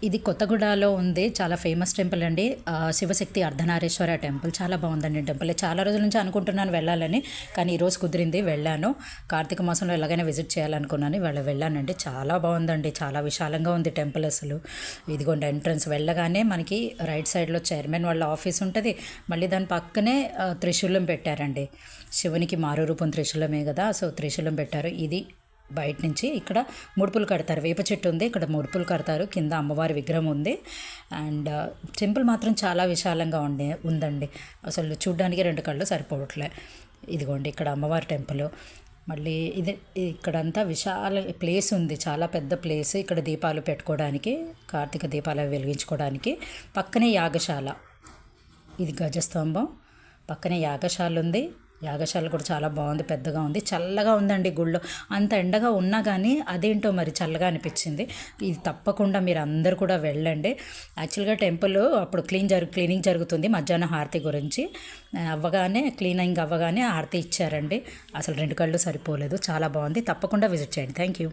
ఇది కొత్తగూడలో ఉంది. చాలా ఫేమస్ టెంపుల్ అండి. శివశక్తి అర్ధనారీశ్వర టెంపుల్ చాలా బాగుందండి టెంపుల్. చాలా రోజుల నుంచి అనుకుంటున్నాను వెళ్ళాలని, కానీ ఈరోజు కుదిరింది, వెళ్ళాను. కార్తీక మాసంలో ఎలాగైనా విజిట్ చేయాలనుకున్నాను, ఇవాళ వెళ్ళానండి. చాలా బాగుందండి, చాలా విశాలంగా ఉంది టెంపుల్ అసలు. ఇదిగోండి ఎంట్రన్స్, వెళ్ళగానే మనకి రైట్ సైడ్లో చైర్మన్ వాళ్ళ ఆఫీస్ ఉంటుంది. మళ్ళీ దాని పక్కనే త్రిశూలం పెట్టారండి. శివునికి మారు రూపం త్రిశూలమే కదా, సో త్రిశూలం పెట్టారు. ఇది బయట నుంచి ఇక్కడ ముడుపులు కడతారు. వేప చెట్టు ఉంది, ఇక్కడ ముడుపులు కడతారు. కింద అమ్మవారి విగ్రహం ఉంది. అండ్ టెంపుల్ మాత్రం చాలా విశాలంగా ఉందండి. అసలు చూడ్డానికి రెండు కళ్ళు సరిపోవట్లే. ఇదిగోండి ఇక్కడ అమ్మవారి టెంపుల్. మళ్ళీ ఇది ఇక్కడంతా విశాల ప్లేస్ ఉంది, చాలా పెద్ద ప్లేస్. ఇక్కడ దీపాలు పెట్టుకోవడానికి, కార్తీక దీపాలు వెలిగించుకోవడానికి. పక్కనే యాగశాల, ఇది గజస్తంభం. పక్కనే యాగశాల ఉంది. యాగశాల కూడా చాలా బాగుంది, పెద్దగా ఉంది, చల్లగా ఉందండి. గుళ్ళో అంత ఎండగా ఉన్నా కానీ అదేంటో మరి చల్లగా అనిపించింది. ఇది తప్పకుండా మీరు అందరు కూడా వెళ్ళండి. యాక్చువల్గా టెంపుల్ అప్పుడు క్లీనింగ్ జరుగుతుంది. మధ్యాహ్నం హారతి గురించి క్లీనింగ్ అవ్వగానే హారతి ఇచ్చారండి. అసలు రెండు కళ్ళు సరిపోలేదు, చాలా బాగుంది. తప్పకుండా విజిట్ చేయండి. Thank you.